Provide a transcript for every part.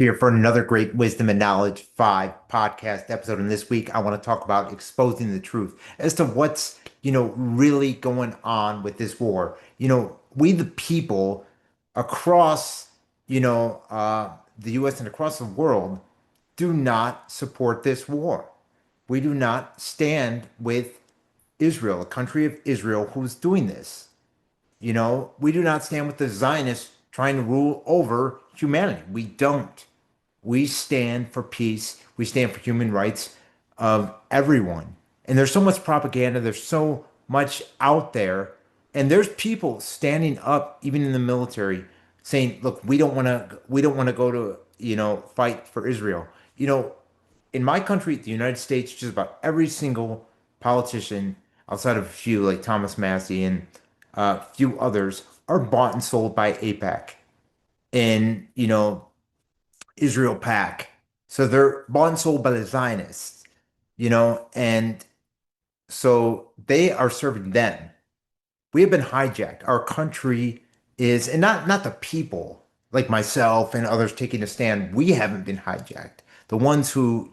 Here for another great Wisdom and Knowledge 5 podcast episode. And this week, I want to talk about exposing the truth as to what's, really going on with this war. We the people across, the US and across the world do not support this war. We do not stand with Israel, a country of Israel who's doing this. We do not stand with the Zionists trying to rule over humanity. We don't. We stand for peace. We stand for human rights of everyone. And there's so much propaganda. There's so much out there. And there's people standing up, even in the military, saying, look, we don't want to go to, fight for Israel. In my country, the United States, just about every single politician, outside of a few like Thomas Massey and a few others, are bought and sold by APAC and, Israel PAC. So they're bought and sold by the Zionists, and so they are serving them. We have been hijacked. Our country is, and not the people like myself and others taking a stand. We haven't been hijacked. The ones who,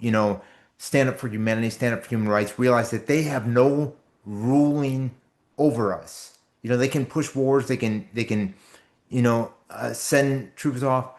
stand up for humanity, stand up for human rights, realize that they have no ruling over us. They can push wars, they can, send troops off,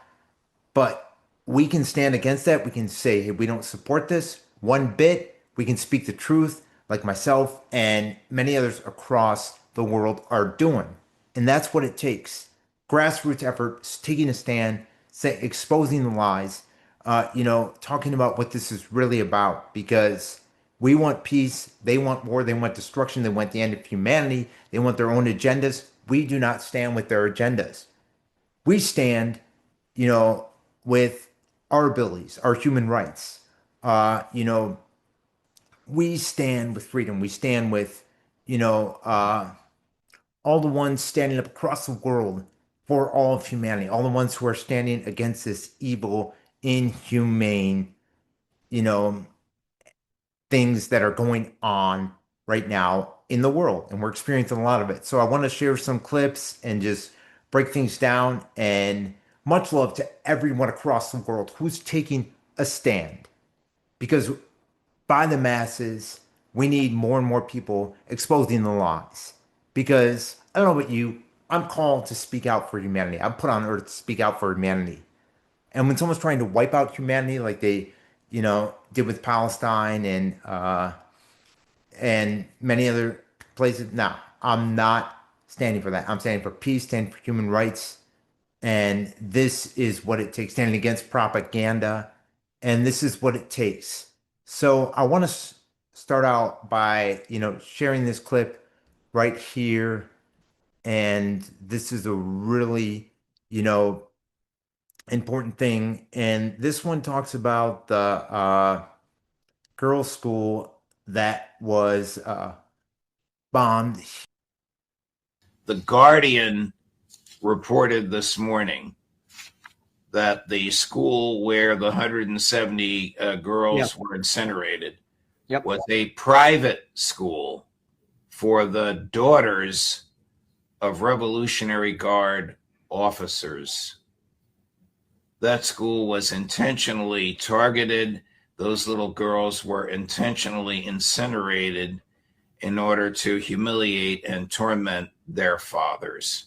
but we can stand against that. We can say, hey, we don't support this one bit. We can speak the truth, like myself and many others across the world are doing. And that's what it takes. Grassroots efforts, taking a stand, exposing the lies, talking about what this is really about, because we want peace. They want war. They want destruction. They want the end of humanity. They want their own agendas. We do not stand with their agendas. We stand, with our abilities, our human rights. We stand with freedom. We stand with, all the ones standing up across the world for all of humanity, all the ones who are standing against this evil, inhumane, you know, things that are going on right now in the world. And we're experiencing a lot of it. So I want to share some clips and just break things down. And much love to everyone across the world who's taking a stand. Because by the masses, we need more and more people exposing the lies. Because I don't know about you, I'm called to speak out for humanity. I'm put on earth to speak out for humanity. And when someone's trying to wipe out humanity, like they, did with Palestine and many other places, no, I'm not standing for that. I'm standing for peace, standing for human rights, and this is what it takes. Standing against propaganda, and this is what it takes. So I want to start out by sharing this clip right here, and this is a really important thing. And this one talks about the girls' school that was bombed. The Guardian reported this morning that the school where the 170 girls were incinerated was a private school for the daughters of Revolutionary Guard officers. That school was intentionally targeted. Those little girls were intentionally incinerated in order to humiliate and torment their fathers.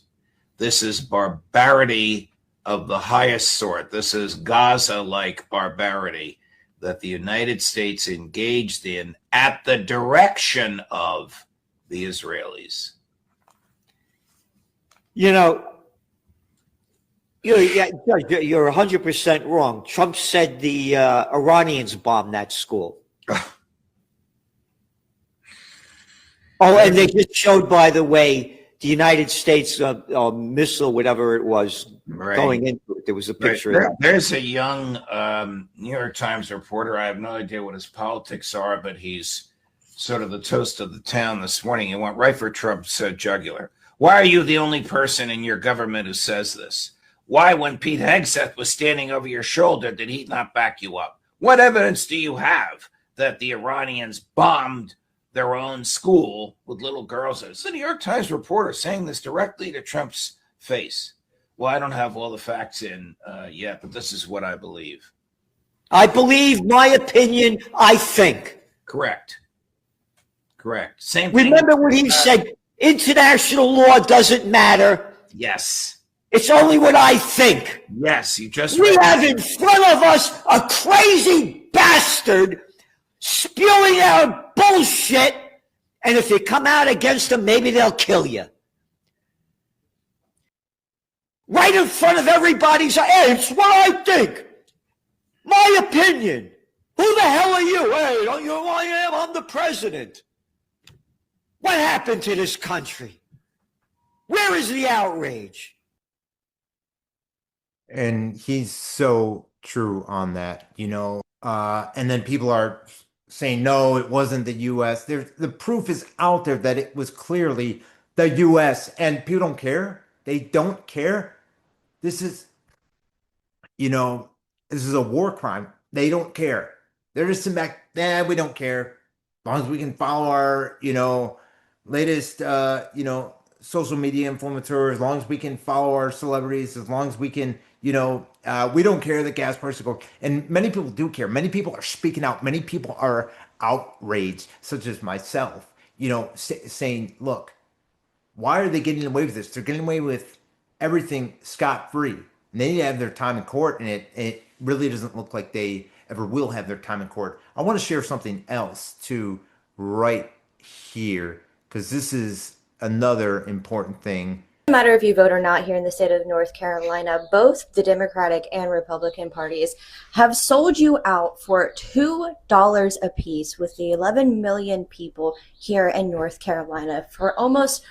This is barbarity of the highest sort. This is Gaza-like barbarity that the United States engaged in at the direction of the Israelis. You're 100% wrong. Trump said the Iranians bombed that school. And they just showed, by the way, the United States missile, whatever it was, going into it. There was a picture. There's a young New York Times reporter. I have no idea what his politics are, but he's sort of the toast of the town this morning. He went right for Trump's jugular. Why are you the only person in your government who says this? Why, when Pete Hegseth was standing over your shoulder, did he not back you up? What evidence do you have that the Iranians bombed their own school with little girls? It's the New York Times reporter saying this directly to Trump's face. Well, I don't have all the facts in yet, but this is what I believe. I believe my opinion, I think. Correct. Correct. Same thing. Remember what he said, international law doesn't matter. Yes. It's only what I think. Yes, you just We read. have in front of us a crazy bastard spewing out bullshit, and if you come out against them, maybe they'll kill you. Right in front of everybody's eyes. Hey, it's what I think. My opinion. Who the hell are you? Hey, don't you know who I am? I'm the president. What happened to this country? Where is the outrage? And he's so true on that, you know. And then people are saying, no, it wasn't the US. The proof is out there that it was clearly the US, and people don't care. They don't care. This is, you know, this is a war crime. They don't care. They're just sitting back, we don't care. As long as we can follow our, latest, social media influencers, as long as we can follow our celebrities, as long as we can, we don't care that gas prices go. And many people do care. Many people are speaking out. Many people are outraged, such as myself, saying, look, why are they getting away with this? They're getting away with everything scot-free. And they need to have their time in court, and it really doesn't look like they ever will have their time in court. I want to share something else too right here, because this is another important thing. No matter if you vote or not here in the state of North Carolina, both the Democratic and Republican parties have sold you out for $2 apiece with the 11 million people here in North Carolina for almost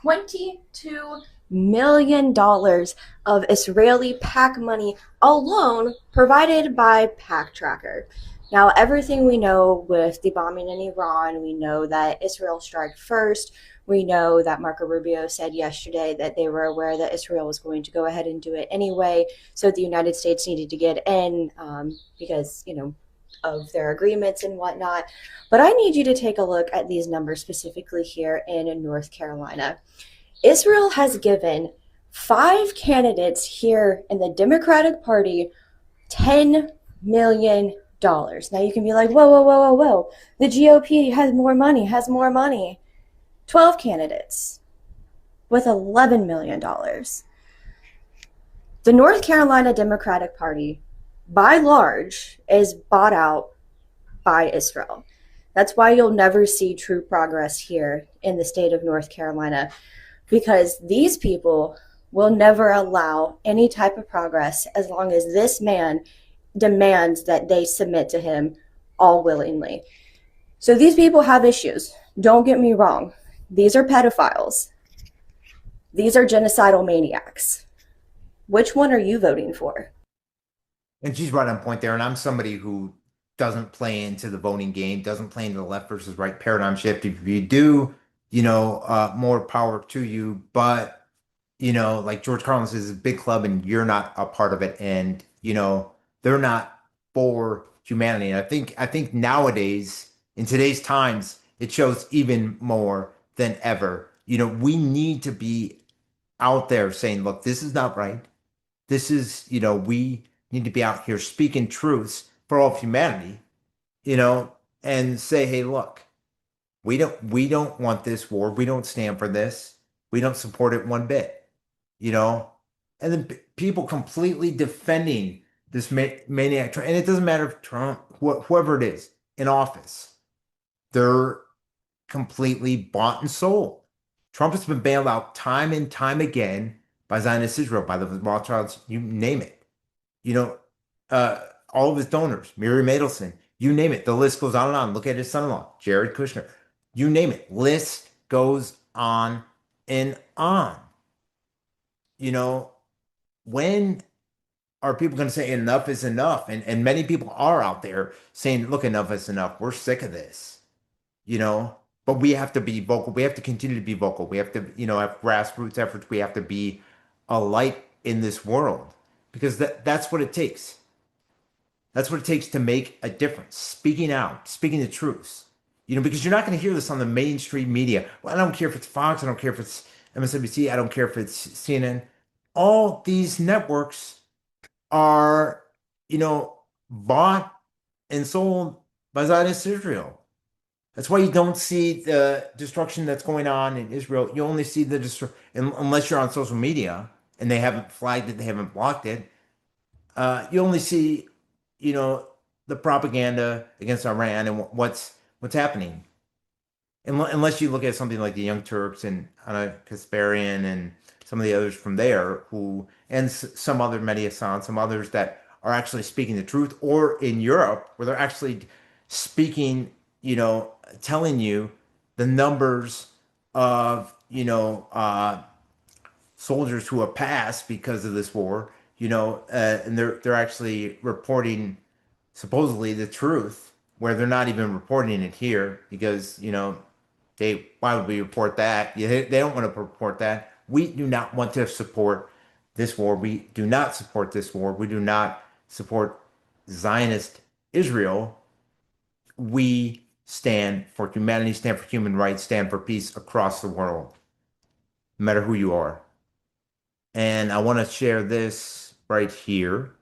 $22 million of Israeli PAC money alone provided by PAC Tracker. Now, everything we know with the bombing in Iran, we know that Israel struck first. We know that Marco Rubio said yesterday that they were aware that Israel was going to go ahead and do it anyway. So the United States needed to get in because, of their agreements and whatnot. But I need you to take a look at these numbers specifically here in North Carolina. Israel has given 5 candidates here in the Democratic Party $10 million. Now you can be like, whoa, whoa, whoa, whoa, whoa. The GOP has more money. 12 candidates with $11 million. The North Carolina Democratic Party, by large, is bought out by Israel. That's why you'll never see true progress here in the state of North Carolina, because these people will never allow any type of progress as long as this man demands that they submit to him all willingly. So these people have issues. Don't get me wrong. These are pedophiles. These are genocidal maniacs. Which one are you voting for? And she's right on point there. And I'm somebody who doesn't play into the voting game, doesn't play into the left versus right paradigm shift. If you do, more power to you. But, like George Carlin says, it's a big club and you're not a part of it. And, they're not for humanity. And I think nowadays, in today's times, it shows even more than ever. We need to be out there saying, look, this is not right. This is, we need to be out here speaking truths for all of humanity, and say, hey, look, we don't want this war. We don't stand for this. We don't support it one bit, and then people completely defending this maniac. And it doesn't matter if Trump, whoever it is in office, they're completely bought and sold. Trump has been bailed out time and time again by Zionist Israel, by the Rothschilds, you name it. All of his donors, Miriam Adelson, you name it. The list goes on and on. Look at his son-in-law, Jared Kushner. You name it. List goes on and on. When are people going to say enough is enough? And many people are out there saying, look, enough is enough. We're sick of this, but we have to be vocal. We have to continue to be vocal. We have to, have grassroots efforts. We have to be a light in this world, because that's what it takes. That's what it takes to make a difference. Speaking out, speaking the truth, because you're not going to hear this on the mainstream media. Well, I don't care if it's Fox. I don't care if it's MSNBC. I don't care if it's CNN. all these networks are, bought and sold by Zionist Israel. That's why you don't see the destruction that's going on in Israel. You only see the destruction unless you're on social media and they haven't flagged it, they haven't blocked it. You only see, you know, the propaganda against Iran and what's happening. Unless you look at something like the Young Turks and Anna Kasparian and some of the others from there who, and some other Mehdi Hassan, some others that are actually speaking the truth, or in Europe where they're actually speaking, telling you the numbers of, soldiers who have passed because of this war, and they're actually reporting supposedly the truth, where they're not even reporting it here because, why would we report that? Yeah, they don't want to report that. We do not want to support this war. We do not support this war. We do not support Zionist Israel. We stand for humanity, stand for human rights, stand for peace across the world, no matter who you are. And I want to share this right here.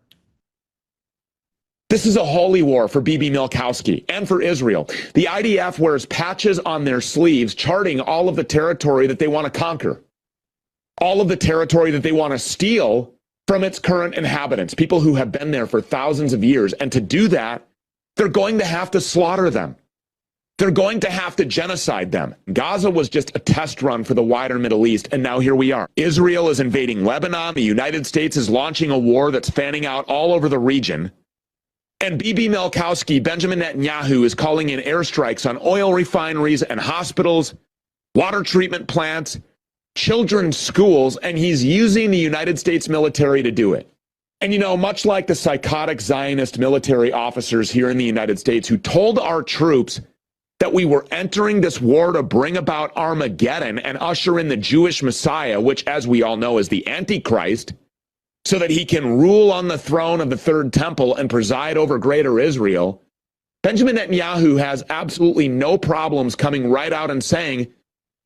This is a holy war for Bibi Milkowski and for Israel. The IDF wears patches on their sleeves charting all of the territory that they want to conquer, all of the territory that they want to steal from its current inhabitants, people who have been there for thousands of years. And to do that, they're going to have to slaughter them. They're going to have to genocide them. Gaza was just a test run for the wider Middle East, and now here we are. Israel is invading Lebanon. The United States is launching a war that's fanning out all over the region. And Bibi Milkowski, Benjamin Netanyahu, is calling in airstrikes on oil refineries and hospitals, water treatment plants, children's schools, and he's using the United States military to do it. And much like the psychotic Zionist military officers here in the United States who told our troops that we were entering this war to bring about Armageddon and usher in the Jewish Messiah, which, as we all know, is the Antichrist, so that he can rule on the throne of the Third Temple and preside over Greater Israel, Benjamin Netanyahu has absolutely no problems coming right out and saying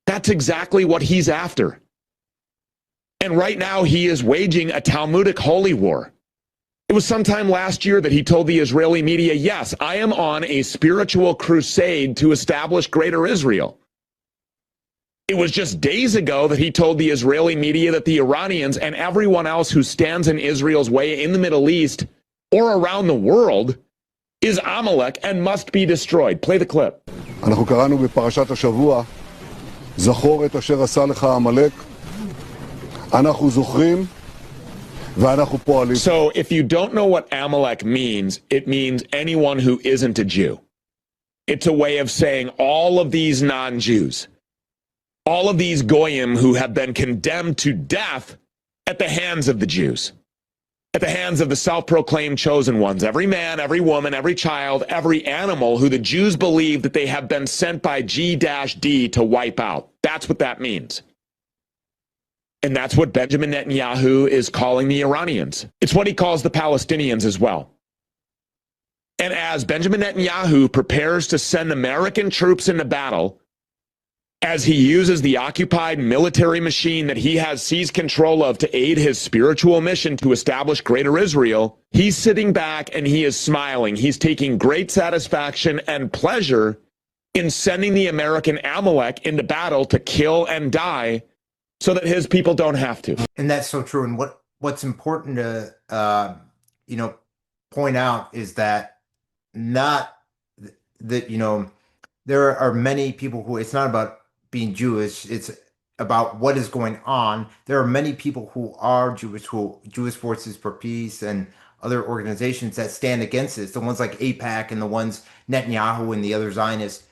that's exactly what he's after. And right now he is waging a Talmudic holy war. It was sometime last year that he told the Israeli media, yes, I am on a spiritual crusade to establish Greater Israel. It was just days ago that he told the Israeli media that the Iranians and everyone else who stands in Israel's way in the Middle East or around the world is Amalek and must be destroyed. Play the clip. אנחנו קראנו בפרשת השבוע, זכור את אשר עשה לך עמלק. אנחנו זוכרים ואנחנו פועלים. So if you don't know what Amalek means, it means anyone who isn't a Jew. It's a way of saying all of these non-Jews, all of these goyim who have been condemned to death at the hands of the Jews, at the hands of the self-proclaimed chosen ones, every man, every woman, every child, every animal who the Jews believe that they have been sent by G-D to wipe out. That's what that means. And that's what Benjamin Netanyahu is calling the Iranians. It's what he calls the Palestinians as well. And as Benjamin Netanyahu prepares to send American troops into battle, as he uses the occupied military machine that he has seized control of to aid his spiritual mission to establish Greater Israel, he's sitting back and he is smiling. He's taking great satisfaction and pleasure in sending the American Amalek into battle to kill and die so that his people don't have to. And that's so true. And what's important to point out is that not that there are many people who, it's not about being Jewish, it's about what is going on. There are many people who are Jewish, Jewish Forces for Peace and other organizations that stand against this. The ones like AIPAC and the ones Netanyahu and the other Zionists,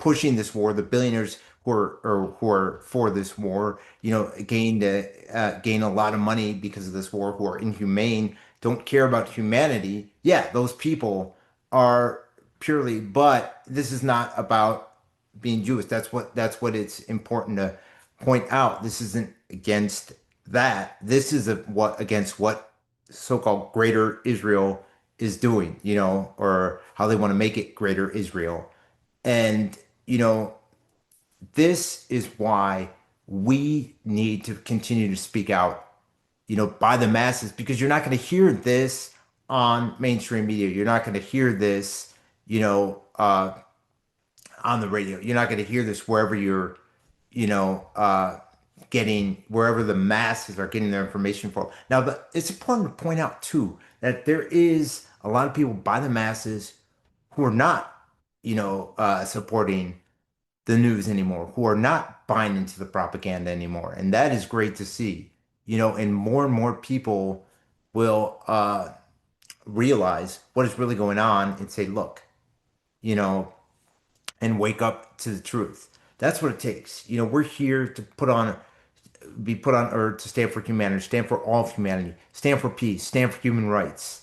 pushing this war. The billionaires who are for this war, gain a lot of money because of this war, who are inhumane, don't care about humanity. Yeah, those people are purely, but this is not about being Jewish. That's what it's important to point out. This isn't against that. This is against what so-called Greater Israel is doing, or how they want to make it Greater Israel. And, this is why we need to continue to speak out, by the masses, because you're not going to hear this on mainstream media. You're not going to hear this, on the radio. You're not going to hear this wherever you're, you know, uh, wherever the masses are getting their information from. Now, it's important to point out too that there is a lot of people by the masses who are not, supporting the news anymore, who are not buying into the propaganda anymore, and that is great to see. And more people will realize what is really going on and say, look, you know, and wake up to the truth. That's what it takes. We're here to be put on earth to stand for humanity, stand for all of humanity, stand for peace, stand for human rights,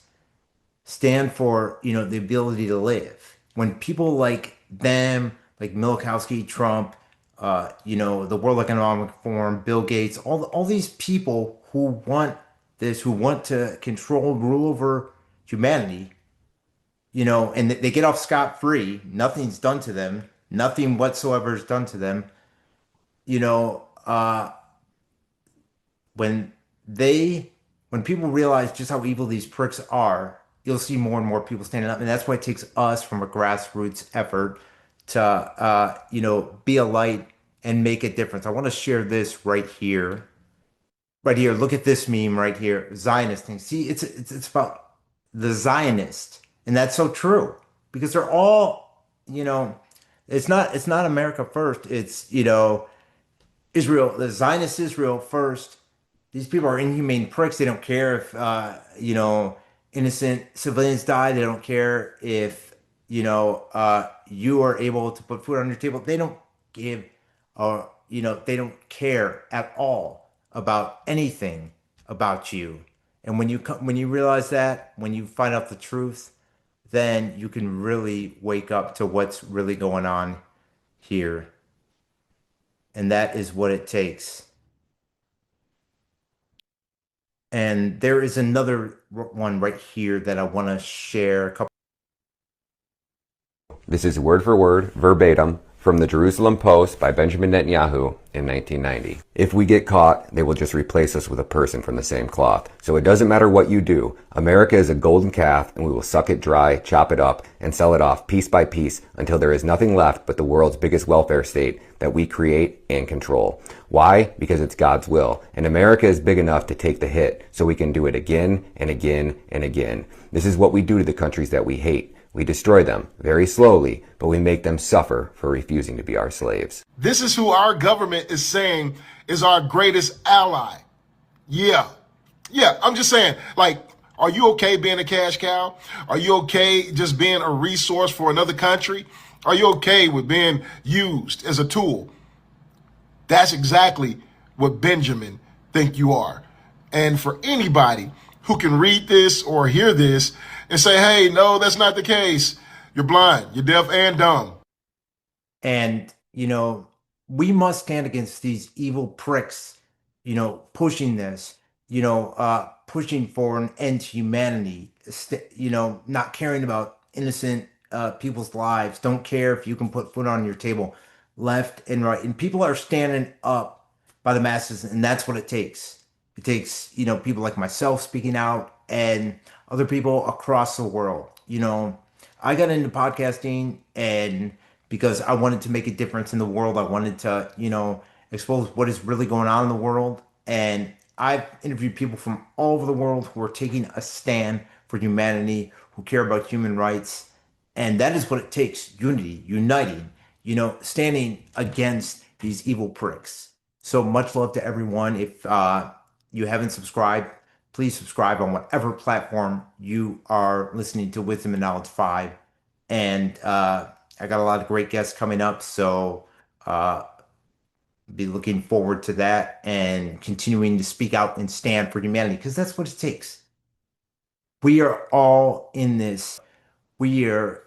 stand for, the ability to live. When people like them, like Milikowski, Trump, the World Economic Forum, Bill Gates, all these people who want this, who want to control, rule over humanity, and they get off scot-free. Nothing's done to them. Nothing whatsoever is done to them. You know, uh, when when people realize just how evil these pricks are, you'll see more and more people standing up, and that's why it takes us from a grassroots effort to, be a light and make a difference. I want to share this right here. Right here, look at this meme right here. Zionist thing. See, it's about the Zionist, and that's so true because they're all, it's not America first. It's Israel, the Zionist Israel first. These people are inhumane pricks. They don't care if innocent civilians die. They don't care if you are able to put food on your table. They don't give, or they don't care at all about anything about you. And when you realize that, when you find out the truth, then you can really wake up to what's really going on here. And that is what it takes. And there is another one right here that I want to share a couple. This is word for word, verbatim, from the Jerusalem Post by Benjamin Netanyahu in 1990. If we get caught, they will just replace us with a person from the same cloth. So it doesn't matter what you do. America is a golden calf, and we will suck it dry, chop it up, and sell it off piece by piece until there is nothing left but the world's biggest welfare state that we create and control. Why? Because it's God's will. And America is big enough to take the hit, so we can do it again and again and again. This is what we do to the countries that we hate. We destroy them very slowly, but we make them suffer for refusing to be our slaves. This is who our government is saying is our greatest ally. Yeah, I'm just saying, like, are you okay being a cash cow? Are you okay just being a resource for another country? Are you okay with being used as a tool? That's exactly what Benjamin think you are. And for anybody who can read this or hear this and say, hey, no, that's not the case, you're blind, you're deaf and dumb. And, we must stand against these evil pricks, pushing this, pushing for an end to humanity, not caring about innocent people's lives, don't care if you can put food on your table, left and right. And people are standing up by the masses, and that's what it takes. It takes, people like myself speaking out and other people across the world. I got into podcasting and because I wanted to make a difference in the world. I wanted to, expose what is really going on in the world. And I've interviewed people from all over the world who are taking a stand for humanity, who care about human rights. And that is what it takes. Unity, uniting, standing against these evil pricks. So much love to everyone. If you haven't subscribed, please subscribe on whatever platform you are listening to Wisdom and Knowledge 5. And I got a lot of great guests coming up, so be looking forward to that and continuing to speak out and stand for humanity, because that's what it takes. We are all in this. There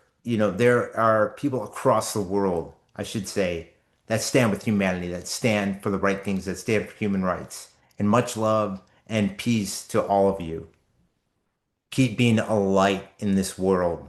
are people across the world, I should say, that stand with humanity, that stand for the right things, that stand for human rights. And much love and peace to all of you. Keep being a light in this world.